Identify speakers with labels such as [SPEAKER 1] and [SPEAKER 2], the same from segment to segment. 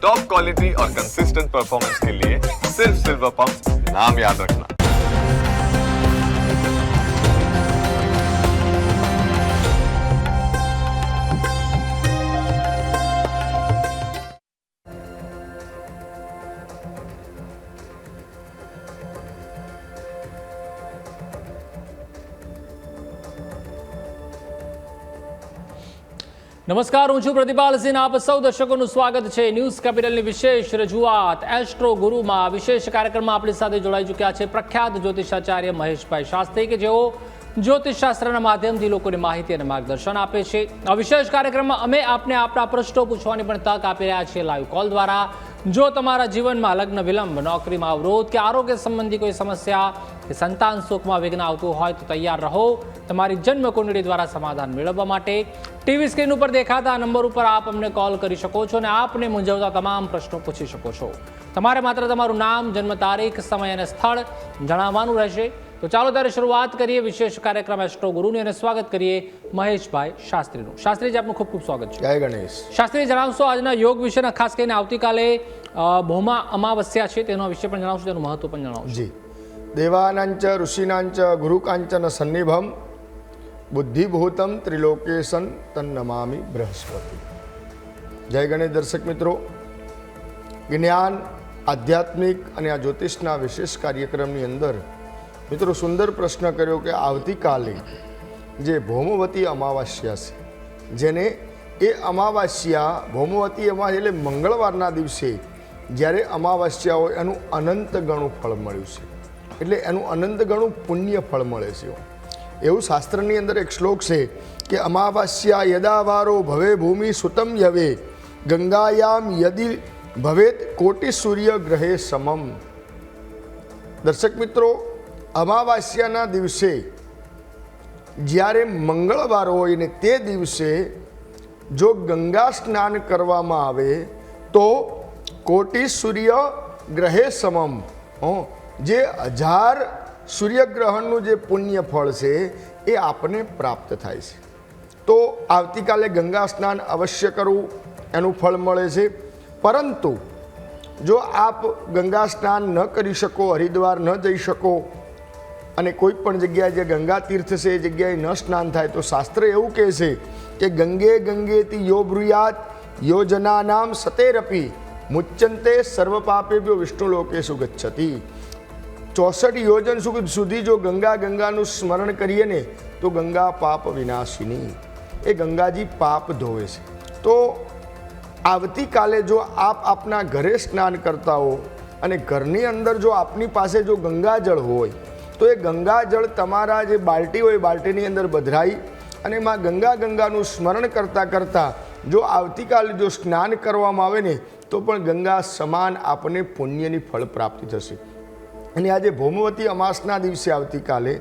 [SPEAKER 1] Top quality और consistent performance के लिए सिर्फ सिल्वर पंप नाम याद रखना।
[SPEAKER 2] નમસ્કાર, હું છું પ્રતિપાલસિંહ. આપ સૌ દર્શકોનું સ્વાગત છે ન્યૂઝ કેપિટલની વિશેષ રજૂઆત એસ્ટ્રો ગુરુમાં. વિશેષ કાર્યક્રમમાં આપણી સાથે જોડાઈ ચૂક્યા છે પ્રખ્યાત જ્યોતિષાચાર્ય મહેશભાઈ શાસ્ત્રી, કે જેઓ જ્યોતિષશાસ્ત્રના માધ્યમથી લોકોને માહિતી અને માર્ગદર્શન આપે છે. આ વિશેષ કાર્યક્રમમાં અમે આપને આપણા પ્રશ્નો પૂછવાની પણ તક આપી રહ્યા છીએ લાઈવ કોલ દ્વારા. જો તમારા જીવનમાં લગ્ન વિલંબ, નોકરીમાં અવરોધ કે આરોગ્ય સંબંધી કોઈ સમસ્યા કે સંતાન સુખમાં વિઘ્ન આવતું હોય તો તૈયાર રહો તમારી જન્મ કુંડળી દ્વારા સમાધાન મેળવવા માટે. ટીવી સ્ક્રીન ઉપર દેખાતા નંબર ઉપર આપ અમને કોલ કરી શકો છો અને આપને મૂંઝવતા તમામ પ્રશ્નો પૂછી શકો છો. તમારે માત્ર તમારું નામ, જન્મ તારીખ, સમય અને સ્થળ જણાવવાનું રહેશે. તો ચાલો ત્યારે શરૂઆત કરીએ વિશેષ કાર્યક્રમ એસ્ટ્રો ગુરુની અને સ્વાગત કરીએ મહેશભાઈ શાસ્ત્રીનું. શાસ્ત્રીજી, આપનું ખૂબ ખૂબ સ્વાગત છે.
[SPEAKER 3] જય ગણેશ.
[SPEAKER 2] શાસ્ત્રી, જણાવશો આજના યોગ વિશેના, ખાસ કરીને આવતીકાલે ભૌમા અમાવસ્યા છે તેનો વિશે પણ જણાવશો, તેનું મહત્વ પણ જણાવશો.
[SPEAKER 3] જી. દેવાનાંચ ઋષિનાંચ ગુરુકાંચન સન્નિભમ બુદ્ધિભૂતમ ત્રિલોકેશન તન્નમામિ બૃહસ્પતિ. જય ગણેશ. દર્શક મિત્રો, જ્ઞાન, આધ્યાત્મિક અને આ જ્યોતિષના વિશેષ કાર્યક્રમની અંદર મિત્રો સુંદર પ્રશ્ન કર્યો કે આવતીકાલે જે ભૌમવતી અમાવાસ્યા છે, જેને એ અમાવાસ્યા ભૌમવતી અમાવાસ્યા એટલે મંગળવારના દિવસે જ્યારે અમાવાસ્યા હોય એનું અનંત ગણું ફળ મળ્યું છે, એટલે એનું અનંત ગણું પુણ્ય ફળ મળે છે. એવું શાસ્ત્રની અંદર એક શ્લોક છે કે અમાવાસ્યા યદાવારો ભવે ભૂમિ સુતમ યવે ગંગાયામ યદિ ભવેત કોટિ સૂર્ય ગ્રહે સમમ. દર્શક મિત્રો, અમાવાસ્યાના દિવસે જ્યારે મંગળવાર હોય ને તે દિવસે જો ગંગા સ્નાન કરવામાં આવે તો કોટિ સૂર્ય ગ્રહે સમમ, જે 1000 સૂર્યગ્રહણનું જે પુણ્ય ફળ છે એ આપને પ્રાપ્ત થાય છે. તો આવતીકાલે ગંગા સ્નાન અવશ્ય કરવું, એનું ફળ મળે છે. પરંતુ જો આપ ગંગા સ્નાન ન કરી શકો, હરિદ્વાર ન જઈ શકો અને કોઈ પણ જગ્યાએ જે ગંગા તીર્થ છે એ જગ્યાએ ન સ્નાન થાય તો શાસ્ત્ર એવું કહે છે કે ગંગે ગંગેતિ યો બ્રુયાત યો જનાનામ સતેરપી મુચ્યંતે સર્વ પાપેભ્યો વિષ્ણુ લોકેશુ ગચ્છતિ. 64 યોજન સુધી જો ગંગાનું સ્મરણ કરીએ ને તો ગંગા પાપ વિનાશિની, એ ગંગાજી પાપ ધોવે છે. તો આવતીકાલે જો આપ આપના ઘરે સ્નાન કરતા હો અને ઘરની અંદર જો આપની પાસે જો ગંગાજળ હોય તો એ ગંગાજળ તમારા જે બાલટી હોય બાલટીની અંદર પધરાઈ અને એમાં ગંગાનું સ્મરણ કરતાં કરતાં જો આવતીકાલે જો સ્નાન કરવામાં આવે ને તો પણ ગંગા સમાન આપને પુણ્યની ફળ પ્રાપ્તિ થશે. અને આજે ભૌમવતી અમાસના દિવસે આવતીકાલે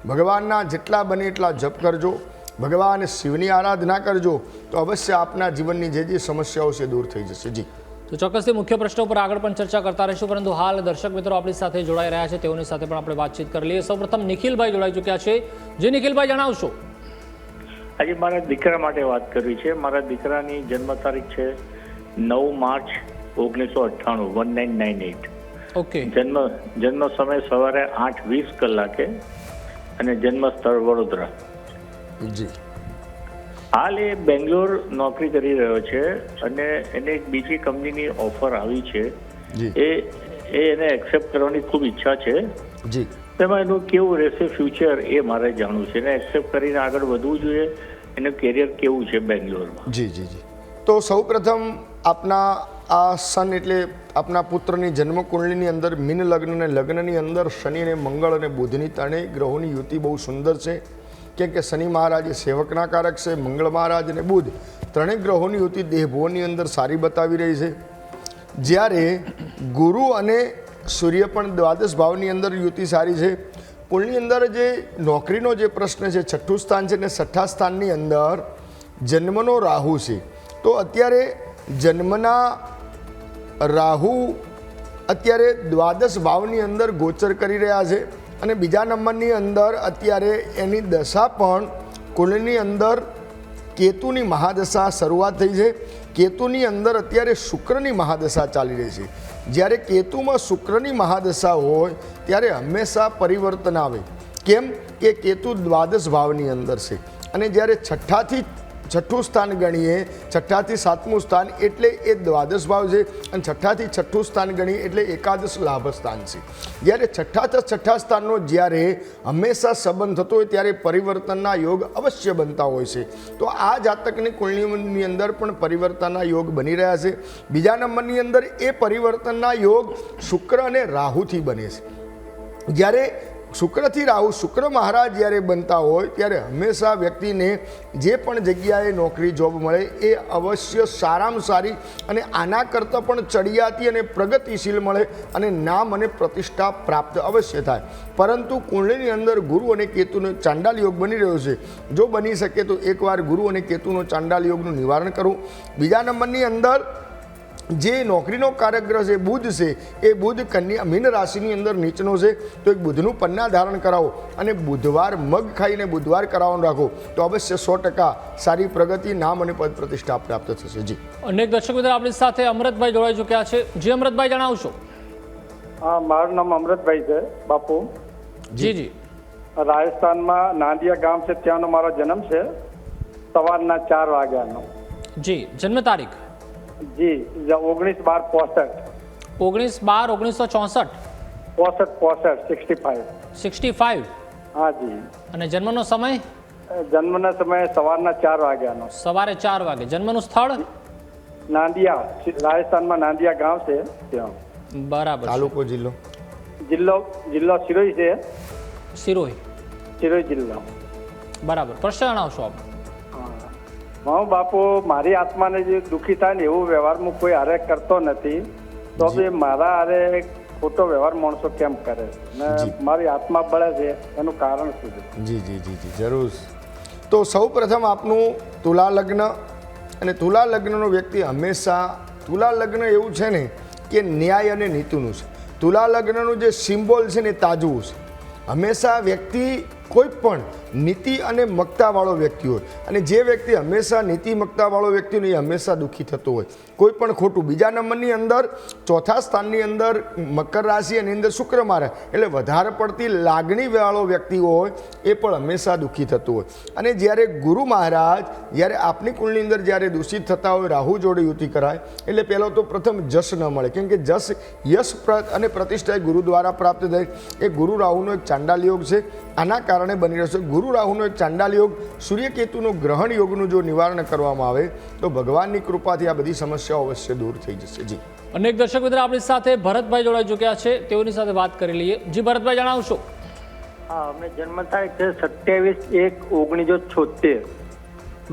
[SPEAKER 3] ભગવાનના જેટલા બને એટલા જપ કરજો, ભગવાન શિવની આરાધના કરજો, તો અવશ્ય આપના જીવનની જે સમસ્યાઓ છે દૂર થઈ જશે. જી.
[SPEAKER 2] તો ચોક્કસથી મુખ્ય પ્રશ્નો પર આગળ પણ ચર્ચા કરતા રહીશું, પરંતુ હાલ દર્શક મિત્રો આપણી સાથે જોડાઈ રહ્યા છે, તેઓની સાથે પણ આપણે વાતચીત કરી લઈએ. સૌપ્રથમ નિખિલભાઈ જોડાઈ ચૂક્યા છે. જે નિખિલભાઈ, જણાવશો.
[SPEAKER 4] આજે મારા દીકરા માટે વાત કરવી છે. મારા દીકરાની જન્મ તારીખ છે 9 માર્ચ 1998, 1998.
[SPEAKER 2] ઓકે.
[SPEAKER 4] જન્મ સમય સવારે 8:20 કલાકે અને જન્મ સ્થળ વડોદરા.
[SPEAKER 3] જી.
[SPEAKER 4] હાલ એ બેંગ્લોર નોકરી કરી રહ્યો છે અને એને એક બીજી કંપનીની ઓફર આવી છે. એને એક્સેપ્ટ કરવાની ખૂબ ઈચ્છા છે.
[SPEAKER 3] જી.
[SPEAKER 4] તેમાં એનું કેવું રહેશે ફ્યુચર એ મારે જાણવું છે. એને એક્સેપ્ટ કરીને આગળ વધવું જોઈએ, એનું કેરિયર કેવું છે બેંગ્લોરમાં.
[SPEAKER 3] જી. તો સૌપ્રથમ આપના આ સન એટલે આપના પુત્રની જન્મકુંડળીની અંદર મીન લગ્ન અને લગ્નની અંદર શનિ અને મંગળ અને બુધની ત્રણેય ગ્રહોની યુતિ બહુ સુંદર છે. કેમ કે શનિ મહારાજ એ સેવકના કારક છે, મંગળ મહારાજ અને બુધ ત્રણેય ગ્રહોની યુતિ દેહભુવનની અંદર સારી બતાવી રહી છે. જ્યારે ગુરુ અને સૂર્ય પણ દ્વાદશ ભાવની અંદર યુતિ સારી છે. પુણ્યની અંદર જે નોકરીનો જે પ્રશ્ન છે, 6ઠું સ્થાન છે, અને 6ઠા સ્થાનની અંદર જન્મનો રાહુ છે. તો અત્યારે જન્મના રાહુ અત્યારે દ્વાદશ ભાવની અંદર ગોચર કરી રહ્યા છે અને બીજા નંબરની અંદર અત્યારે એની દશા પણ કુંડળીની અંદર કેતુની મહાદશા શરૂઆત થઈ છે. કેતુની અંદર અત્યારે શુક્રની મહાદશા ચાલી રહી છે. જ્યારે કેતુમાં શુક્રની મહાદશા હોય ત્યારે હંમેશા પરિવર્તન આવે. કેમ કે કેતુ દ્વાદશ ભાવની અંદર છે અને જ્યારે છઠ્ઠું સ્થાન ગણીએ, છઠ્ઠાથી સાતમું સ્થાન એટલે એ દ્વાદશ ભાવ છે અને છઠ્ઠાથી છઠ્ઠું સ્થાન ગણીએ એટલે એકાદશ લાભ સ્થાન છે. જ્યારે છઠ્ઠા સ્થાનનો જ્યારે હંમેશા સંબંધ થતો હોય ત્યારે પરિવર્તનના યોગ અવશ્ય બનતા હોય છે. તો આ જાતકની કુંડળીની અંદર પણ પરિવર્તનના યોગ બની રહ્યા છે. બીજા નંબરની અંદર એ પરિવર્તનના યોગ શુક્ર અને રાહુથી બને છે. જ્યારે શુક્રથી રાહુ, શુક્ર મહારાજ જ્યારે બનતા હોય ત્યારે હંમેશા વ્યક્તિને જે પણ જગ્યાએ નોકરી જોબ મળે એ અવશ્ય સારામાં સારી અને આના કરતાં પણ ચડિયાતી અને પ્રગતિશીલ મળે અને નામ અને પ્રતિષ્ઠા પ્રાપ્ત અવશ્ય થાય. પરંતુ કુંડળીની અંદર ગુરુ અને કેતુનો ચાંડાલ યોગ બની રહ્યો છે. જો બની શકે તો એકવાર ગુરુ અને કેતુનો ચાંડાલ યોગનું નિવારણ કરવું. બીજા નંબરની અંદર જે નોકરીનો કારકગ્રહ છે બુધ છે, એ બુધ કન્યા મીન રાશિની અંદર નીચનો છે. તો એક બુધનું પન્ના ધારણ કરાવો અને બુધવાર મગ ખાઈને બુધવાર કરાવવાનું રાખો તો અવશ્ય 100% સારી પ્રગતિ, નામ અને પદ પ્રતિષ્ઠા પ્રાપ્ત થશે. જી,
[SPEAKER 2] અનેક દર્શક મિત્રો આપણી સાથે અમૃતભાઈ જોડાઈ ચૂક્યા છે. જી અમૃતભાઈ, જણાવશો?
[SPEAKER 5] હા, મારું નામ અમૃતભાઈ છે બાપુ.
[SPEAKER 2] જી.
[SPEAKER 5] રાજસ્થાનમાં નાંદિયા ગામ છે, ત્યાંનો મારો જન્મ છે. સવારના 4 વાગ્યાનો.
[SPEAKER 2] જી, જન્મ તારીખ?
[SPEAKER 5] જી, 19/12/65.
[SPEAKER 2] 19/12/1964?
[SPEAKER 5] 65.
[SPEAKER 2] 65.
[SPEAKER 5] હા જી.
[SPEAKER 2] અને જન્મનો સમય?
[SPEAKER 5] જન્મના સમયે સવારના 4 વાગ્યાનો.
[SPEAKER 2] સવારે 4 વાગે. જન્મનું સ્થળ?
[SPEAKER 5] નાંદિયા, રાજસ્થાનમાં નાંદિયા ગામ છે ત્યાં.
[SPEAKER 2] બરાબર.
[SPEAKER 3] તાલુકો, જિલ્લો?
[SPEAKER 5] જિલ્લો સિરોહી છે.
[SPEAKER 2] સિરોહી
[SPEAKER 5] જિલ્લો.
[SPEAKER 2] બરાબર. પ્રશ્ન જણાવશો આપ?
[SPEAKER 5] હું બાપુ, મારી આત્માને જે દુઃખી થાય ને એવું વ્યવહારમાં કોઈ હારે કરતો નથી, તો બી મારા હારે ખોટો વ્યવહાર માણસો કેમ કરે ને મારી આત્મા બળે છે, એનું કારણ શું છે?
[SPEAKER 3] જી, જરૂર. તો સૌ પ્રથમ આપનું તુલા લગ્ન, અને તુલા લગ્નનો વ્યક્તિ હંમેશા, તુલા લગ્ન એવું છે ને કે ન્યાય અને નીતિનું છે. તુલા લગ્નનું જે સિમ્બોલ છે ને તાજવું છે. હંમેશા વ્યક્તિ કોઈ પણ નીતિ અને મક્તાવાળો વ્યક્તિ હોય, અને જે વ્યક્તિ હંમેશા નીતિ મક્તાવાળો વ્યક્તિ હોય એ હંમેશા દુઃખી થતો હોય, કોઈ પણ ખોટું. બીજા નંબરની અંદર ચોથા સ્થાનની અંદર મકર રાશિ અને અંદર શુક્ર મહારાજ, એટલે વધારે પડતી લાગણીવાળો વ્યક્તિ હોય એ પણ હંમેશા દુઃખી થતું હોય. અને જ્યારે ગુરુ મહારાજ જ્યારે આપની કુળની અંદર જ્યારે દૂષિત થતા હોય, રાહુ જોડે યુતિ કરાય એટલે પહેલો તો પ્રથમ જશ ન મળે, કેમ કે યશ અને પ્રતિષ્ઠા ગુરુ દ્વારા પ્રાપ્ત થાય. એ ગુરુ રાહુનો એક ચાંડાલ યોગ છે. આના કારણે બની રહ્યો છે. ગુરુ રાહુનો એક ચાંડાલ યોગ, સૂર્યકેતુનો ગ્રહણ યોગનું જો નિવારણ કરવામાં આવે તો ભગવાનની કૃપાથી આ બધી સમસ્યાઓ અવશ્ય દૂર થઈ જશે. જી,
[SPEAKER 2] અનેક દર્શક મિત્રો આપણી સાથે ભરતભાઈ જોડાઈ ચૂક્યા છે, તેઓની સાથે વાત કરી લઈએ. જી ભરતભાઈ, જણાવશો?
[SPEAKER 4] હા, અમે જન્મ તારીખ છે 27/1/1976.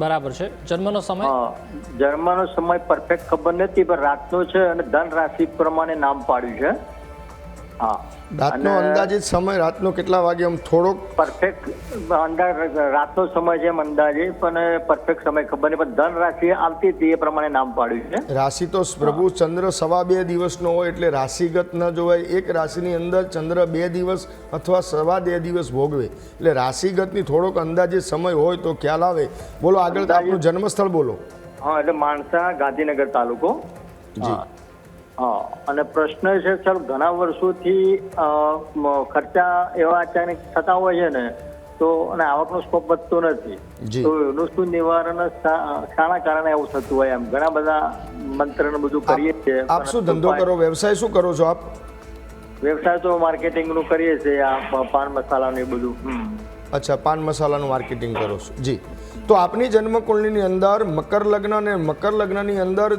[SPEAKER 2] બરાબર છે. જન્મનો સમય?
[SPEAKER 4] જન્મનો સમય પરફેક્ટ ખબર નથી, પણ રાતનો છે અને ધન રાશિ પ્રમાણે નામ પાડ્યું છે. હા,
[SPEAKER 3] રાતનો અંદાજિત સમય રાતનો કેટલા વાગે? આમ થોડોક
[SPEAKER 4] પરફેક્ટ અંદાજ રાતનો સમય છે અંદાજે, પણ પરફેક્ટ સમય ખબર નહીં, પણ ધન રાશિ આવતી હતી એ પ્રમાણે નામ પાડ્યું છે.
[SPEAKER 3] રાશિ તો પ્રભુ ચંદ્ર 2.5 દિવસનો હોય એટલે રાશિગત ન જોવાય. એક રાશિની અંદર ચંદ્ર 2 દિવસ અથવા 2.5 દિવસ ભોગવે, એટલે રાશિગતની થોડોક અંદાજિત સમય હોય તો ખ્યાલ આવે. બોલો આગળ, આપનું જન્મસ્થળ બોલો.
[SPEAKER 4] હા, એટલે માણસા, ગાંધીનગર તાલુકો.
[SPEAKER 3] જી.
[SPEAKER 4] હા, અને પ્રશ્ન છે, ચાલો ઘણા વર્ષોથી ખર્ચા એવા અચાનક થતા હોય છે ને, તો અને આવકનો સ્કોપ વધતો નથી, તો એનું શું નિવારણ, શાના કારણે એવું થતું હોય? એમ ઘણા બધા મંત્ર ને બધું કરીએ છીએ.
[SPEAKER 3] આપ શું ધંધો કરો, વ્યવસાય શું કરો છો આપ?
[SPEAKER 4] વ્યવસાય તો માર્કેટિંગ નું કરીએ છીએ, આ પાન મસાલાનું એ બધું.
[SPEAKER 3] અચ્છા, પાન મસાલાનું માર્કેટિંગ કરો છો. જી, તો આપની જન્મકુંડળીની અંદર મકર લગ્ન, અને મકર લગ્નની અંદર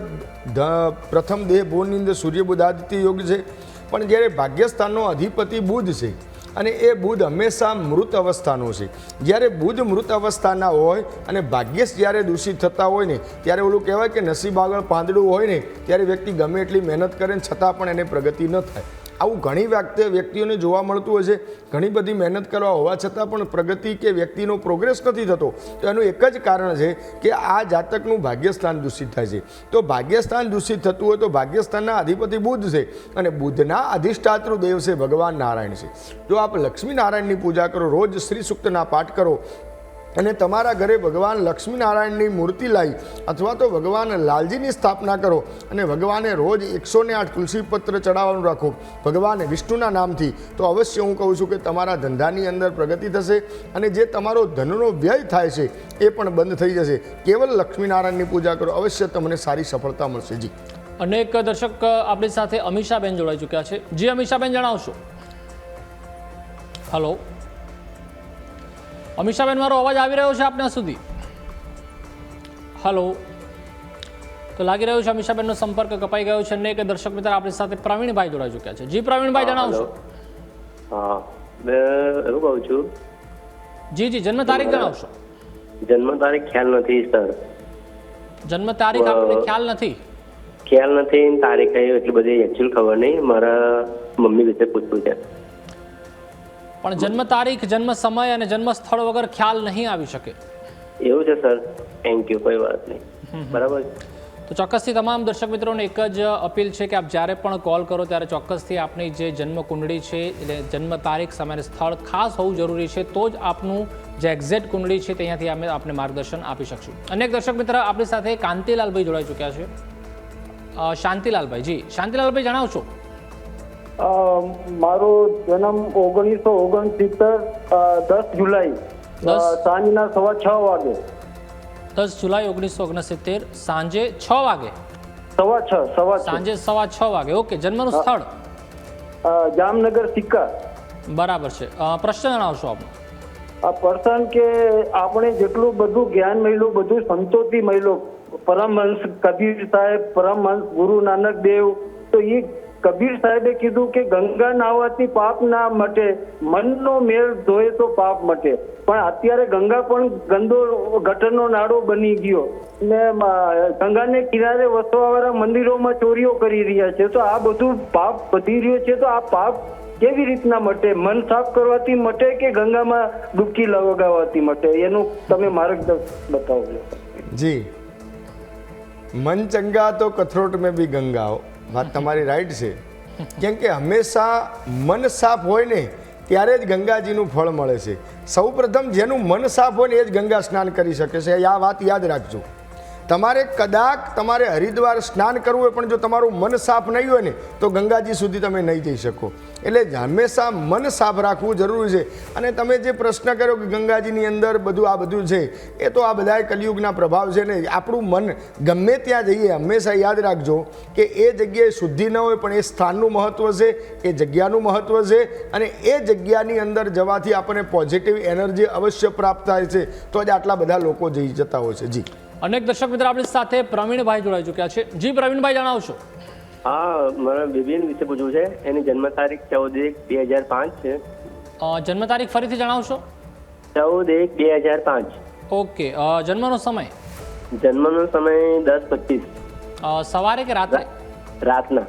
[SPEAKER 3] પ્રથમ દેહ ભુવનની અંદર સૂર્ય બુધાદિત્ય યોગ છે. પણ જ્યારે ભાગ્યસ્થાનનો અધિપતિ બુધ છે, અને એ બુધ હંમેશા મૃત અવસ્થાનો છે. જ્યારે બુધ મૃત અવસ્થાના હોય અને ભાગ્યેશ જ્યારે દૂષિત થતા હોય ને, ત્યારે ઓલું કહેવાય કે નસીબ આગળ પાંદડું હોય ને, ત્યારે વ્યક્તિ ગમે એટલી મહેનત કરે ને છતાં પણ એને પ્રગતિ ન થાય. આવું ઘણી વ્યક્તિઓને જોવા મળતું હોય છે. ઘણી બધી મહેનત કરવા હોવા છતાં પણ પ્રગતિ કે વ્યક્તિનો પ્રોગ્રેસ નથી થતો. તો એનું એક જ કારણ છે કે આ જાતકનું ભાગ્યસ્થાન દૂષિત થાય છે. તો ભાગ્યસ્થાન દૂષિત થતું હોય તો ભાગ્યસ્થાનના અધિપતિ બુધ છે, અને બુધના અધિષ્ઠાતૃ દેવ છે ભગવાન નારાયણ છે. જો આપ લક્ષ્મી નારાયણની પૂજા કરો, રોજ શ્રી સૂક્તના પાઠ કરો, અને તમારા ઘરે ભગવાન લક્ષ્મીનારાયણની મૂર્તિ લાવી અથવા તો ભગવાન લાલજીની સ્થાપના કરો અને ભગવાને રોજ 108 તુલસીપત્ર ચડાવવાનું રાખો ભગવાન વિષ્ણુના નામથી, તો અવશ્ય હું કહું છું કે તમારા ધંધાની અંદર પ્રગતિ થશે અને જે તમારો ધનનો વ્યય થાય છે એ પણ બંધ થઈ જશે. કેવલ લક્ષ્મીનારાયણની પૂજા કરો, અવશ્ય તમને સારી સફળતા મળશે. જી,
[SPEAKER 2] અનેક દર્શક આપણી સાથે અમીષાબેન જોડાઈ ચૂક્યા છે. જી અમીષાબેન, જણાવશો. હલો અમીષાબેન, મારો અવાજ આવી રહ્યો છે આપના સુધી? હલો, તો લાગી રહ્યું છે અમીષાબેનનો સંપર્ક કપાઈ ગયો છે. અનેક દર્શક મિત્ર આપણી સાથે પ્રવીણભાઈ જોડાઈ ચૂક્યા છે. જી પ્રવીણભાઈ, જણાવશો.
[SPEAKER 6] હા, મેં એવું કહું છું.
[SPEAKER 2] જી જી, જન્મ તારીખ જણાવશો.
[SPEAKER 6] જન્મ તારીખ ખ્યાલ નથી સર.
[SPEAKER 2] જન્મ તારીખ આપણને ખ્યાલ નથી?
[SPEAKER 6] ખ્યાલ નથી, તારીખ એટલી બધી એકચ્યુઅલ ખબર નહીં. મારા મમ્મી વિશે પૂછવું છે.
[SPEAKER 2] પણ જન્મ તારીખ, જન્મ સમય અને જન્મ સ્થળ વગર ખ્યાલ નહીં આવી શકે.
[SPEAKER 6] એવું છે સર? થેન્ક યુ, કોઈ વાત નહીં. બરાબર.
[SPEAKER 2] તો ચોક્કસથી તમામ દર્શક મિત્રોને એક જ અપીલ છે કે આપ જ્યારે પણ કોલ કરો ત્યારે ચોક્કસથી આપની જે જન્મ કુંડળી છે એટલે જન્મ તારીખ, સમય અને સ્થળ ખાસ હોવું જરૂરી છે, તો જ આપનું જે એક્ઝેક્ટ કુંડળી છે ત્યાંથી અમે આપને માર્ગદર્શન આપી શકશું. અનેક દર્શક મિત્ર આપણી સાથે કાંતિલાલભાઈ જોડાઈ ચૂક્યા છે. શાંતિલાલભાઈ, જી શાંતિલાલભાઈ, જણાવશો.
[SPEAKER 5] મારો જન્મ 1969 10 જુલાઈ સાંજના 6:15 વાગે.
[SPEAKER 2] 10 જુલાઈ 1969 સાંજે 6 વાગે.
[SPEAKER 5] 6:15
[SPEAKER 2] સાંજે 6:15 વાગે. ઓકે. જન્મનું સ્થળ?
[SPEAKER 5] જામનગર સિક્કા.
[SPEAKER 2] બરાબર છે. પ્રશ્ન જણાવશો આપનો.
[SPEAKER 5] આ પર્સન કે આપણે જેટલું બધું જ્ઞાન મળ્યું, બધું સંતોષી મળ્યું, પરમહંસ કબીર સાહેબ, પરમહંસ ગુરુ નાનક દેવ, તો એ કબીર સાહેબે કીધું કે ગંગા નાહવાથી પાપ ના મટે, મનનો મેળ ધોય તો પાપ મટે. પણ અત્યારે ગંગા પણ ગંદો ગટરનો નાળો બની ગયો ને ગંગાને કિનારે વસવાવાળા મંદિરોમાં ચોરીઓ કરી રહ્યા છે. તો આ બધું પાપ વધી રહ્યું છે, તો આ પાપ કેવી રીતના મટે? મન સાફ કરવાથી મટે કે ગંગામાં ડૂબકી લગાવવાથી મટે? એનું તમે માર્ગદર્શન બતાવો.
[SPEAKER 3] જી, મન ચંગા તો કથરોટ મેં બી ગંગાઓ. વાત તમારી રાઈટ છે. કેમ કે હંમેશા મન સાફ હોય ને ત્યારે જ ગંગાજીનું ફળ મળે છે. સૌ પ્રથમ જેનું મન સાફ હોય ને એ જ ગંગા સ્નાન કરી શકે છે. આ વાત યાદ રાખજો. તમારે કદાચ તમારે હરિદ્વાર સ્નાન કરવું હોય પણ જો તમારું મન સાફ નહીં હોય ને તો ગંગાજી સુધી તમે નહીં જઈ શકો. એટલે હંમેશા મન સાફ રાખવું જરૂરી છે. અને તમે જે પ્રશ્ન કર્યો કે ગંગાજીની અંદર આ બધું છે, એ તો આ બધા કલિયુગના પ્રભાવ છે ને. આપણું મન ગમે ત્યાં જઈએ હંમેશા યાદ રાખજો કે એ જગ્યાએ શુદ્ધિ ન હોય પણ એ સ્થાનનું મહત્ત્વ છે, એ જગ્યાનું મહત્ત્વ છે. અને એ જગ્યાની અંદર જવાથી આપણને પોઝિટિવ એનર્જી અવશ્ય પ્રાપ્ત થાય છે. તો જ આટલા બધા લોકો જઈ જતા હોય છે. જી,
[SPEAKER 2] અનેક દર્શક મિત્ર આપણી સાથે પ્રવીણભાઈ જોડાઈ ચૂક્યા છે. જી પ્રવીણભાઈ, જણાવશો.
[SPEAKER 6] હા, મારા બેબીન વિશે પૂછવું છે. એની જન્મ તારીખ 14/1/2005 છે.
[SPEAKER 2] જન્મ તારીખ ફરીથી જણાવશો.
[SPEAKER 6] 14/1/2005.
[SPEAKER 2] ઓકે. જન્મનો સમય?
[SPEAKER 6] જન્મનો સમય 10:25.
[SPEAKER 2] સવારે કે રાત્રે?
[SPEAKER 6] રાતના.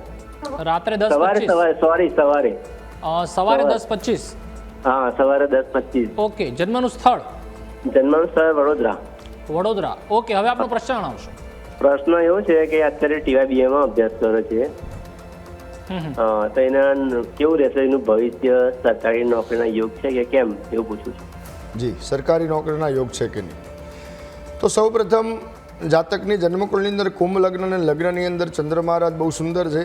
[SPEAKER 2] રાત્રે
[SPEAKER 6] સવારે
[SPEAKER 2] 10:25. સવારે 10:25.
[SPEAKER 6] હા, સવારે 10:25.
[SPEAKER 2] ઓકે. જન્મનું સ્થળ?
[SPEAKER 6] જન્મનું સ્થળ વડોદરા.
[SPEAKER 2] વડોદરા. ઓકે. હવે આપનો પ્રશ્ન જણાવશો.
[SPEAKER 6] પ્રશ્ન એવો છે કે અત્યારે TYBA માં અભ્યાસ કરે છે. તો એના કેવું રહેશે એનું ભવિષ્ય? સરકારી નોકરીના યોગ છે કે કેમ, એવું પૂછું છું.
[SPEAKER 3] જી, સરકારી નોકરીના યોગ છે કે નહીં? તો સૌ પ્રથમ જાતકની જન્મકુળની અંદર કુંભ લગ્ન અને લગ્નની અંદર ચંદ્ર મહારાજ બહુ સુંદર છે.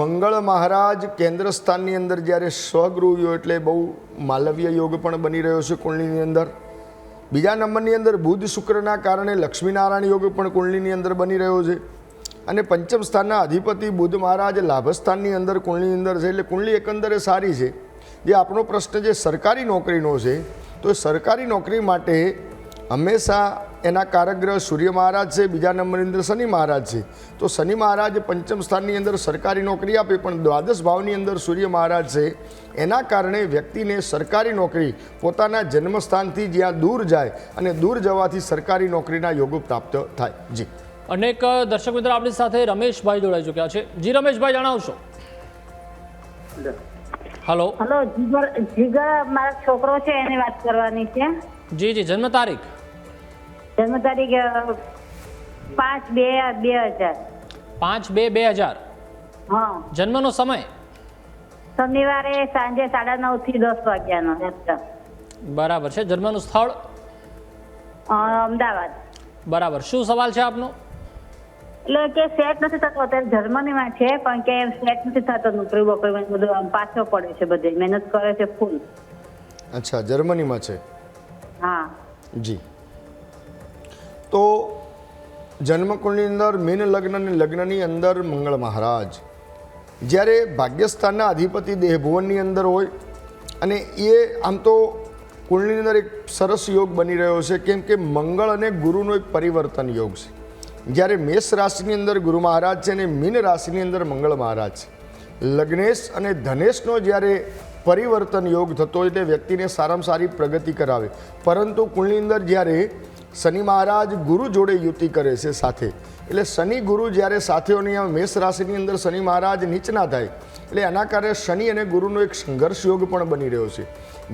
[SPEAKER 3] મંગળ મહારાજ કેન્દ્ર સ્થાનની અંદર જ્યારે સ્વગૃહ એટલે બહુ માલવ્ય યોગ પણ બની રહ્યો છે કુંડલીની અંદર. બીજા નંબરની અંદર બુધ શુક્રના કારણે લક્ષ્મીનારાયણ યોગ પણ કુંડલીની અંદર બની રહ્યો છે. અને પંચમ સ્થાનના અધિપતિ બુધ મહારાજ લાભસ્થાનની અંદર કુંડલીની અંદર છે. એટલે કુંડલી એકંદરે સારી છે. જે આપણો પ્રશ્ન જે સરકારી નોકરીનો છે, તો એ સરકારી નોકરી માટે હંમેશા એના કારકગ્રહ સૂર્ય મહારાજ છે, બીજા નંબરની અંદર શનિ મહારાજ છે. તો શનિ મહારાજ પંચમ સ્થાનની અંદર સરકારી નોકરી આપે, પણ દ્વાદશ ભાવની અંદર સૂર્ય મહારાજ છે. એના કારણે વ્યક્તિને સરકારી નોકરી પોતાના જન્મસ્થાનથી જ્યાં દૂર જાય અને દૂર જવાથી સરકારી નોકરીના યોગો પ્રાપ્ત થાય. જી,
[SPEAKER 2] અનેક દર્શક મિત્રો આપણી સાથે રમેશભાઈ જોડાઈ ચૂક્યા છે. જી રમેશભાઈ, જણાવશો. હલો.
[SPEAKER 7] હલો, જીગર મારા છોકરો છે એની વાત કરવાની છે.
[SPEAKER 2] જી જી. જન્મ તારીખ?
[SPEAKER 7] જન્મ તારીખ 5/2/2000.
[SPEAKER 2] 5/2/2000.
[SPEAKER 7] હા.
[SPEAKER 2] જન્મનો સમય?
[SPEAKER 7] શનિવારે સાંજે 9:30 થી 10 વાગ્યાનો.
[SPEAKER 2] બરાબર છે. જન્મનું સ્થળ?
[SPEAKER 7] અમદાવાદ.
[SPEAKER 2] બરાબર. શું સવાલ છે આપનો?
[SPEAKER 7] એટલે કે સેટ નથી થતો, અત્યારે જર્મનીમાં છે પણ કે સેટ નથી થતો, નોકરી બોકરી બધું આમ પાછો પડે છે, બધે મહેનત કરે છે ફૂલ.
[SPEAKER 3] અચ્છા, જર્મનીમાં છે.
[SPEAKER 7] હા
[SPEAKER 3] જી. તો જન્મકુંડની અંદર મીન લગ્ન અને લગ્નની અંદર મંગળ મહારાજ જ્યારે ભાગ્યસ્થાનના અધિપતિ દેહભુવનની અંદર હોય અને એ આમ તો કુંડની અંદર એક સરસ યોગ બની રહ્યો છે, કેમ કે મંગળ અને ગુરુનો એક પરિવર્તન યોગ છે. જ્યારે મેષ રાશિની અંદર ગુરુ મહારાજ છે અને મીન રાશિની અંદર મંગળ મહારાજ છે. લગ્નેશ અને ધનેશનો જ્યારે પરિવર્તન યોગ થતો હોય તે વ્યક્તિને સારામાં સારી પ્રગતિ કરાવે, પરંતુ કુંડની અંદર જ્યારે શનિ મહારાજ ગુરુ જોડે યુતિ કરે છે સાથે, એટલે શનિ ગુરુ જ્યારે સાથે હોય, મેષ રાશિની અંદર શનિ મહારાજ નીચના થાય, એટલે આના કારણે શનિ અને ગુરુનો એક સંઘર્ષ યોગ પણ બની રહ્યો છે.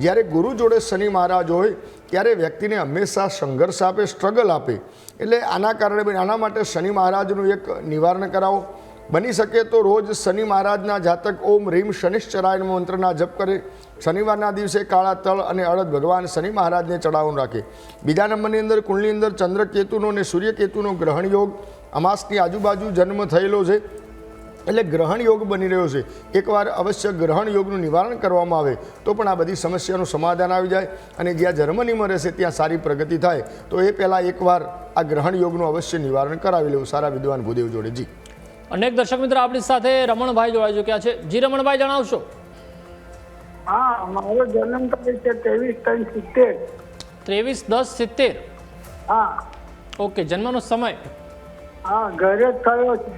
[SPEAKER 3] જ્યારે ગુરુ જોડે શનિ મહારાજ હોય ત્યારે વ્યક્તિને હંમેશા સંઘર્ષ આપે, સ્ટ્રગલ આપે. એટલે આના કારણે આના માટે શનિ મહારાજનું એક નિવારણ કરાવો. બની શકે તો રોજ શનિ મહારાજના જાતક ઓમ રીમ શનિશ્ચરાય મંત્રના જપ કરે. શનિવારના દિવસે કાળા તલ અને અડદ ભગવાન શનિ મહારાજને ચડાવવાનું રાખે. બીજા નંબરની અંદર કુંડની અંદર ચંદ્રકેતુનો અને સૂર્યકેતુનો ગ્રહણ યોગ, અમાસની આજુબાજુ જન્મ થયેલો છે એટલે ગ્રહણ યોગ બની રહ્યો છે. એકવાર અવશ્ય ગ્રહણ યોગનું નિવારણ કરવામાં આવે તો પણ આ બધી સમસ્યાનું સમાધાન આવી જાય અને જ્યાં જર્મનીમાં રહેશે ત્યાં સારી પ્રગતિ થાય. તો એ પહેલાં એકવાર આ ગ્રહણ યોગનું અવશ્ય નિવારણ કરાવી લેવું સારા વિદ્વાન ભૂદેવ જોડે. જી.
[SPEAKER 2] અનેક દર્શક મિત્રો આપણી સાથે રમણભાઈ જોડાઈ ચૂક્યા છે. જી રમણભાઈ, જણાવશો?
[SPEAKER 5] હા, મારો જન્મ તારીખ છે 23/3/70.
[SPEAKER 2] 23/10/70.
[SPEAKER 5] હા.
[SPEAKER 2] ઓકે. જન્મનો સમય?
[SPEAKER 5] હા, ઘરે જ થયો છે.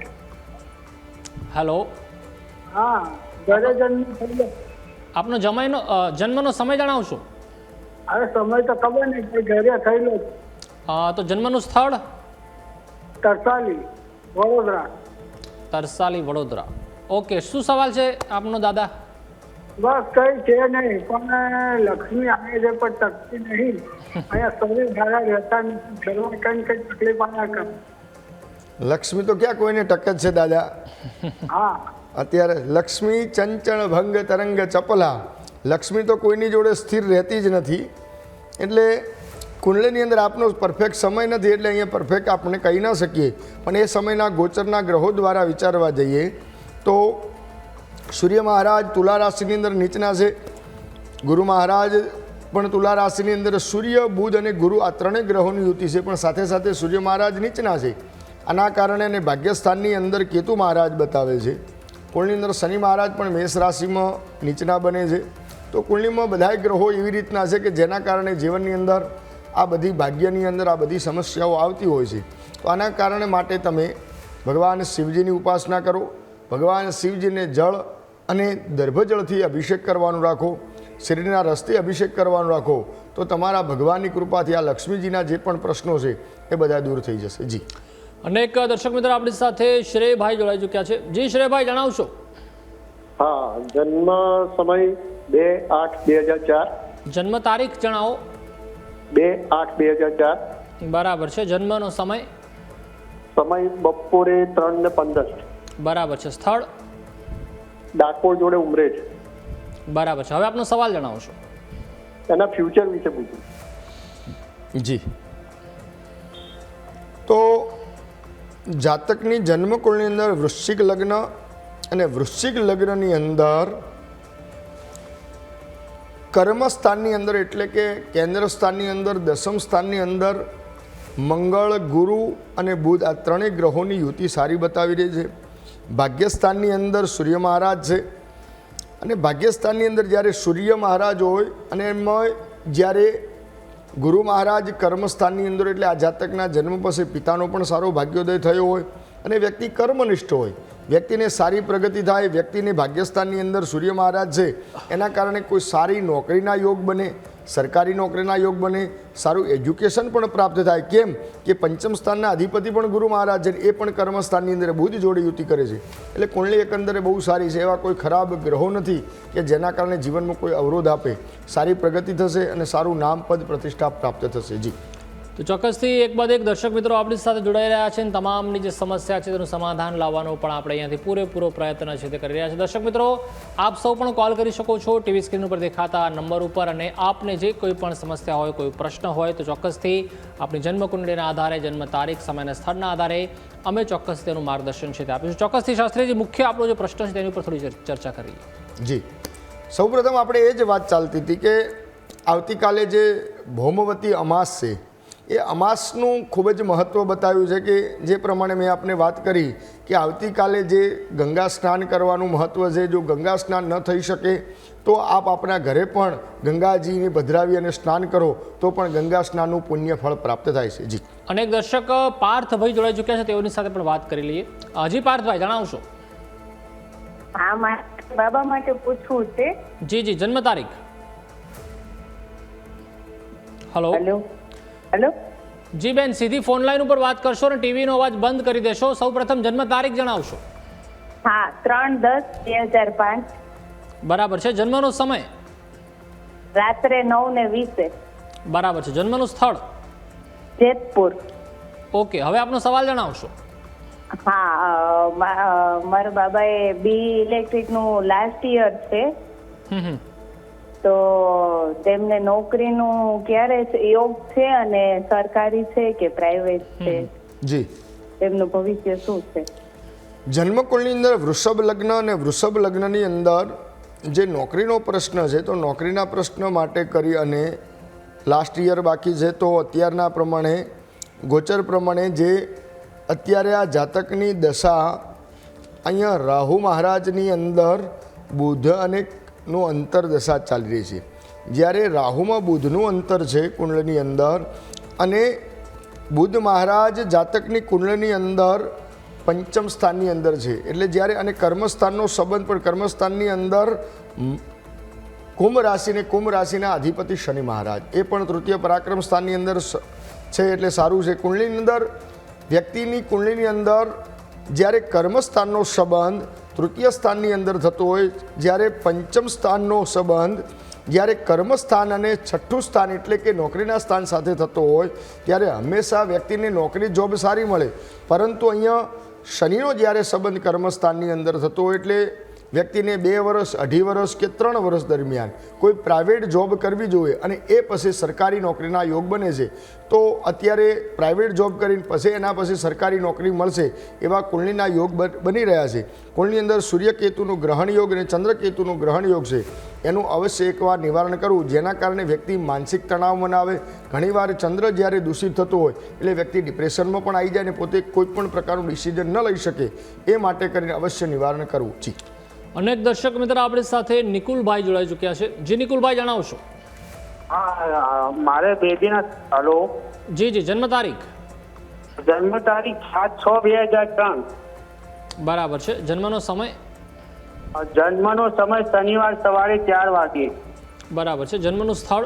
[SPEAKER 2] હેલો.
[SPEAKER 5] હા, ઘરે જન્મ થયો.
[SPEAKER 2] આપનો જન્મનો સમય જણાવશો?
[SPEAKER 5] અરે સમય તો ખબર નહીં, પણ ઘરે થયેલો છે.
[SPEAKER 2] તો જન્મનું સ્થળ?
[SPEAKER 5] તરસાલી, વડોદરા.
[SPEAKER 2] તરસાલી, વડોદરા. ઓકે. શું સવાલ છે આપનો દાદા?
[SPEAKER 5] બસ કઈ છે નહીં, પણ લક્ષ્મી આવે છે પણ ટકતી નહીં. અહીંયા શરીર સારા રહેતા નથી, ઘરમાં કઈ તકલીફ આવ્યા કરે.
[SPEAKER 3] લક્ષ્મી તો ક્યાં કોઈને ટકે જ છે દાદા.
[SPEAKER 5] હા,
[SPEAKER 3] અત્યારે લક્ષ્મી ચંચળ ભંગ તરંગ ચપલા, લક્ષ્મી તો કોઈની જોડે સ્થિર રહેતી જ નથી. એટલે કુંડલીની અંદર આપનો પરફેક્ટ સમય નથી, એટલે અહીંયા પરફેક્ટ આપણે કહી ન શકીએ. પણ એ સમયના ગોચરના ગ્રહો દ્વારા વિચારવા જઈએ તો સૂર્ય મહારાજ તુલા રાશિની અંદર નીચના છે, ગુરુ મહારાજ પણ તુલા રાશિની અંદર, સૂર્ય બુધ અને ગુરુ આ ત્રણેય ગ્રહોની યુતિ છે, પણ સાથે સાથે સૂર્ય મહારાજ નીચના છે. આના કારણે અને ભાગ્યસ્થાનની અંદર કેતુ મહારાજ બતાવે છે. કુંડની અંદર શનિ મહારાજ પણ મેષ રાશિમાં નીચના બને છે. તો કુંડલીમાં બધાય ગ્રહો એવી રીતના છે કે જેના કારણે જીવનની અંદર આ બધી ભાગ્યની અંદર આ બધી સમસ્યાઓ આવતી હોય છે. તો આના કારણે માટે તમે ભગવાન શિવજીની ઉપાસના કરો. ભગવાન શિવજીને જળ અને દર્ભજળથી અભિષેક કરવાનું રાખો, શરીરના રસ્તે અભિષેક કરવાનું રાખો, તો તમારા ભગવાનની કૃપાથી આ લક્ષ્મીજીના જે પણ પ્રશ્નો છે એ બધા દૂર થઈ જશે. જી.
[SPEAKER 2] અનેક દર્શક મિત્રો આપણી સાથે શ્રેયભાઈ જોડાઈ ચૂક્યા છે. જી શ્રેયભાઈ, જણાવશો?
[SPEAKER 8] હા, જન્મ સમય 2/8/2004.
[SPEAKER 2] જન્મ તારીખ જણાવો?
[SPEAKER 8] 2/8/2004.
[SPEAKER 2] બરાબર છે. જન્મનો સમય?
[SPEAKER 8] સમય બપોરે 3:15.
[SPEAKER 2] બરાબર છે. સ્થળ?
[SPEAKER 8] ડાકોર જોડે ઉમરેજ.
[SPEAKER 2] બરાબર છે. હવે આપનો સવાલ જણાવશો?
[SPEAKER 8] એના ફ્યુચર વિશે પૂછ્યું.
[SPEAKER 3] જી. તો જાતકની જન્મકુળની અંદર વૃશ્ચિક લગ્ન અને વૃશ્ચિક લગ્નની અંદર કર્મસ્થાનની અંદર એટલે કે કેન્દ્ર સ્થાનની અંદર, દશમ સ્થાનની અંદર મંગળ, ગુરુ અને બુધ આ ત્રણેય ગ્રહોની યુતિ સારી બતાવી રહી છે. ભાગ્યસ્થાનની અંદર સૂર્ય મહારાજ છે અને ભાગ્યસ્થાનની અંદર જ્યારે સૂર્ય મહારાજ હોય અને એમાં જ્યારે ગુરુ મહારાજ કર્મસ્થાનની અંદર, એટલે આ જાતકના જન્મ પછી પિતાનો પણ સારો ભાગ્યોદય થયો હોય અને વ્યક્તિ કર્મનિષ્ઠ હોય, વ્યક્તિને સારી પ્રગતિ થાય. વ્યક્તિને ભાગ્યસ્થાનની અંદર સૂર્ય મહારાજ છે એના કારણે કોઈ સારી નોકરીના યોગ બને, સરકારી નોકરીના યોગ બને, સારું એજ્યુકેશન પણ પ્રાપ્ત થાય. કેમ કે પંચમ સ્થાનના અધિપતિ પણ ગુરુ મહારાજ છે, એ પણ કર્મસ્થાનની અંદર બુધ જોડે યુતિ કરે છે. એટલે કુંડલી એકંદરે બહુ સારી છે. એવા કોઈ ખરાબ ગ્રહો નથી કે જેના કારણે જીવનમાં કોઈ અવરોધ આપે. સારી પ્રગતિ થશે અને સારું નામ, પદ, પ્રતિષ્ઠા પ્રાપ્ત થશે. જી.
[SPEAKER 2] તો ચોક્કસથી એક બાદ એક દર્શક મિત્રો આપણી સાથે જોડાઈ રહ્યા છે અને તમામની જે સમસ્યા છે તેનું સમાધાન લાવવાનો પણ આપણે અહીંયાથી પૂરેપૂરો પ્રયત્ન છે તે કરી રહ્યા છે. દર્શક મિત્રો, આપ સૌ પણ કોલ કરી શકો છો ટીવી સ્ક્રીન ઉપર દેખાતા નંબર ઉપર, અને આપને જે કોઈ પણ સમસ્યા હોય, કોઈ પ્રશ્ન હોય તો ચોક્કસથી આપણી જન્મકુંડળીના આધારે, જન્મ તારીખ, સમય અને સ્થળના આધારે અમે ચોક્કસ તેનું માર્ગદર્શન છે તે આપીશું. ચોક્કસથી શાસ્ત્રીજી, મુખ્ય આપણો જે પ્રશ્ન છે તેની ઉપર થોડી ચર્ચા કરીએ.
[SPEAKER 3] જી, સૌપ્રથમ આપણે એ જ વાત ચાલતી હતી કે આવતીકાલે જે ભૌમવતી અમાસ છે એ અમાસનું ખૂબ જ મહત્ત્વ બતાવ્યું છે કે જે પ્રમાણે મેં આપને વાત કરી કે આવતીકાલે જે ગંગા સ્નાન કરવાનું મહત્ત્વ છે. જો ગંગા સ્નાન ન થઈ શકે તો આપ આપણા ઘરે પણ ગંગાજીને પધરાવી અને સ્નાન કરો તો પણ ગંગા સ્નાનનું પુણ્ય ફળ પ્રાપ્ત થાય છે. જી,
[SPEAKER 2] અનેક દર્શક પાર્થભાઈ જોડાઈ ચૂક્યા છે, તેઓની સાથે પણ વાત કરી લઈએ. હજી પાર્થભાઈ, જણાવશો?
[SPEAKER 9] હા, બાબા માટે પૂછવું છે.
[SPEAKER 2] જી જી, જન્મ તારીખ. Hello
[SPEAKER 9] hello.
[SPEAKER 2] જી બેન, સીધી ફોન લાઈન ઉપર વાત કરશો અને ટીવીનો અવાજ બંધ કરી દેશો. સૌ પ્રથમ જન્મ તારીખ જણાવશો.
[SPEAKER 9] હા, 3/10/2005.
[SPEAKER 2] બરાબર છે. જન્મનો સમય?
[SPEAKER 9] રાત્રે 9:20.
[SPEAKER 2] બરાબર છે. જન્મનું સ્થળ?
[SPEAKER 9] જેતપુર.
[SPEAKER 2] ઓકે, હવે આપનો સવાલ જણાવશો.
[SPEAKER 9] હા, મારા બાબાએ બી ઇલેક્ટ્રિક નું લાસ્ટ યર છે, તો તેમને નોકરીનું ક્યારે યોગ છે અને સરકારી છે કે પ્રાઇવેટ છે?
[SPEAKER 3] જી,
[SPEAKER 9] તેમનું ભવિષ્ય શું છે?
[SPEAKER 3] જન્મકુળની અંદર વૃષભ લગ્ન અને વૃષભ લગ્નની અંદર જે નોકરીનો પ્રશ્ન છે તો નોકરીના પ્રશ્ન માટે કરી અને લાસ્ટ યર બાકી છે, તો અત્યારના પ્રમાણે ગોચર પ્રમાણે જે અત્યારે આ જાતકની દશા અહીંયા રાહુ મહારાજની અંદર બુધ અને નું અંતર દશા ચાલી રહી છે. જ્યારે રાહુમાં બુધનું અંતર છે કુંડળની અંદર, અને બુધ મહારાજ જાતકની કુંડળની અંદર પંચમ સ્થાનની અંદર છે, એટલે જ્યારે અને કર્મસ્થાનનો સંબંધ પણ કર્મસ્થાનની અંદર કુંભ રાશિને કુંભ રાશિના અધિપતિ શનિ મહારાજ એ પણ તૃતીય પરાક્રમ સ્થાનની અંદર છે, એટલે સારું છે. કુંડળીની અંદર વ્યક્તિની કુંડળીની અંદર જ્યારે કર્મસ્થાનનો સંબંધ તૃતીય સ્થાનની અંદર થતો હોય, જ્યારે પંચમ સ્થાનનો સંબંધ જ્યારે કર્મસ્થાન અને છઠ્ઠું સ્થાન એટલે કે નોકરીના સ્થાન સાથે થતો હોય ત્યારે હંમેશા વ્યક્તિને નોકરી જોબ સારી મળે. પરંતુ અહીંયા શનિનો જ્યારે સંબંધ કર્મસ્થાનની અંદર થતો હોય એટલે વ્યક્તિને 2 વર્ષ, 2.5 વર્ષ કે 3 વર્ષ દરમિયાન કોઈ પ્રાઇવેટ જોબ કરવી જોઈએ અને એ પછી સરકારી નોકરીના યોગ બને છે. તો અત્યારે પ્રાઇવેટ જોબ કરીને પછી એના પછી સરકારી નોકરી મળશે એવા કુંડળીના યોગ બની રહ્યા છે. કુંડળીની અંદર સૂર્યકેતુનું ગ્રહણ યોગ અને ચંદ્રકેતુનું ગ્રહણ યોગ છે, એનું અવશ્ય એકવાર નિવારણ કરવું, જેના કારણે વ્યક્તિ માનસિક તણાવ મનાવે. ઘણીવાર ચંદ્ર જ્યારે દૂષિત થતો હોય એટલે વ્યક્તિ ડિપ્રેશનમાં પણ આવી જાય અને પોતે કોઈ પણ પ્રકારનું ડિસિઝન ન લઈ શકે, એ માટે કરીને અવશ્ય નિવારણ કરવું. જી,
[SPEAKER 2] અનેક દર્શક મિત્રો આપણી સાથે નિકુલભાઈ જોડાઈ ચૂક્યા છે. જી નિકુલભાઈ, જણાવશો?
[SPEAKER 5] હા, મારે બેદીના. હલો.
[SPEAKER 2] જી જી, જન્મ તારીખ?
[SPEAKER 5] જન્મ તારીખ 7/6/2003.
[SPEAKER 2] બરાબર છે. જન્મનો સમય?
[SPEAKER 5] જન્મનો સમય શનિવાર સવારે 4 વાગે.
[SPEAKER 2] બરાબર છે. જન્મનું સ્થળ?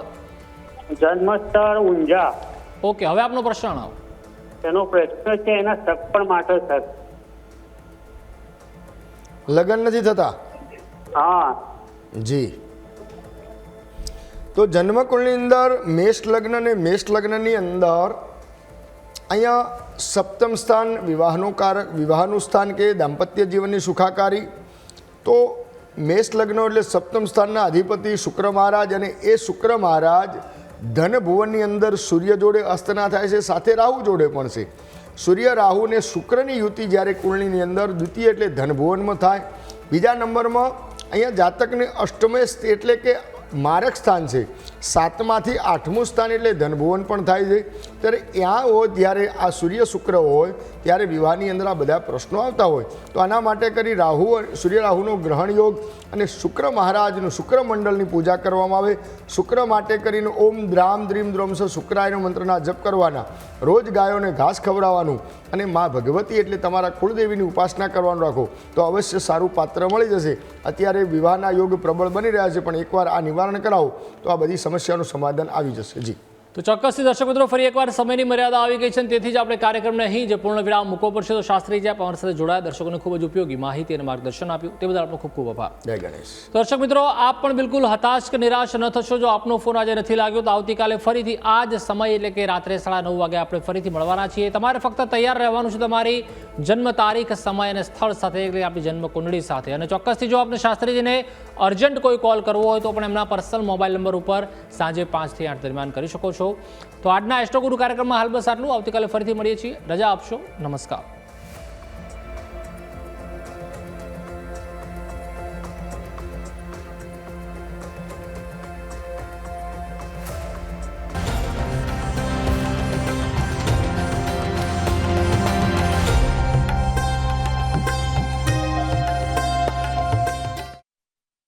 [SPEAKER 5] જન્મ સ્થળ ઊંઝા.
[SPEAKER 2] ઓકે, હવે આપનો પ્રશ્ન જણાવો.
[SPEAKER 5] એનો પ્રશ્ન છે એના સગપણ માટે સર.
[SPEAKER 3] લગ્ન નથી થતા?
[SPEAKER 5] હા
[SPEAKER 3] જી, તો જન્મકુળની અંદર મેષ લગ્ન અને મેષ લગ્નની અંદર અહીંયા સપ્તમ સ્થાન વિવાહનું કારક, વિવાહનું સ્થાન કે દાંપત્ય જીવનની સુખાકારી. તો મેષ લગ્ન એટલે સપ્તમ સ્થાનના અધિપતિ શુક્ર મહારાજ, અને એ શુક્ર મહારાજ ધન ભુવનની અંદર સૂર્ય જોડે અસ્તના થાય છે, સાથે રાહુ જોડે પણ છે. સૂર્ય રાહુ ને શુક્રની યુતિ જ્યારે કુંડળીની અંદર દ્વિતીય એટલે ધનભુવનમાં થાય. બીજા નંબરમાં અહીંયા જાતકને અષ્ટમે એટલે કે મારક સ્થાન છે, 7માંથી 8મું સ્થાન એટલે ધનભુવન પણ થાય છે. ત્યારે ત્યાં હોય ત્યારે આ સૂર્ય શુક્ર હોય ત્યારે વિવાહની અંદર આ બધા પ્રશ્નો આવતા હોય. તો આના માટે કરી રાહુ સૂર્ય રાહુનો ગ્રહણ યોગ અને શુક્ર મહારાજનું શુક્ર મંડળની પૂજા કરવામાં આવે. શુક્ર માટે કરીને ઓમ દ્રામ દ્રીમ દ્રોમ સ શુક્રાયનો મંત્રના જપ કરવાના, રોજ ગાયોને ઘાસ ખવડાવવાનું અને મા ભગવતી એટલે તમારા કુળદેવીની ઉપાસના કરવાનું રાખો તો અવશ્ય સારું પાત્ર મળી જશે. અત્યારે વિવાહના યોગ પ્રબળ બની રહ્યા છે, પણ એકવાર આ નિવારણ કરાવો તો આ બધી સમસ્યાનું સમાધાન આવી જશે. જી,
[SPEAKER 2] તો ચોક્કસથી દર્શક મિત્રો ફરી એકવાર સમયની મર્યાદા આવી ગઈ છે અને તેથી જ આપણે કાર્યક્રમને અહીં જ પૂર્ણ વિરામ મૂકવો પડશે. તો શાસ્ત્રીજી આપ અમારી સાથે જોડાયા, દર્શકોને ખૂબ જ ઉપયોગી માહિતી અને માર્ગદર્શન આપ્યું તે બદલ આપનો ખૂબ ખૂબ આભાર.
[SPEAKER 3] જય ગણેશ.
[SPEAKER 2] દર્શક મિત્રો, આપ પણ બિલકુલ હતાશ કે નિરાશ ન થશો. જો આપનો ફોન આજે નથી લાગ્યો તો આવતીકાલે ફરીથી આ જ સમય એટલે કે રાત્રે 9:30 વાગે આપણે ફરીથી મળવાના છીએ. તમારે ફક્ત તૈયાર રહેવાનું છે તમારી જન્મ તારીખ, સમય અને સ્થળ સાથે, એટલે આપણી જન્મ કુંડળી સાથે. અને ચોક્કસથી જો આપને શાસ્ત્રીજીને અર્જન્ટ કોઈ કોલ કરવો હોય તો પણ એમના પર્સનલ મોબાઈલ નંબર ઉપર સાંજે 5 થી 8 દરમિયાન કરી શકો છો. તો આજના એસ્ટ્રો ગુરુ કાર્યક્રમમાં હાલ બસ આટલું. આવતીકાલે ફરીથી મળીએ છીએ. રજા આપશો. નમસ્કાર.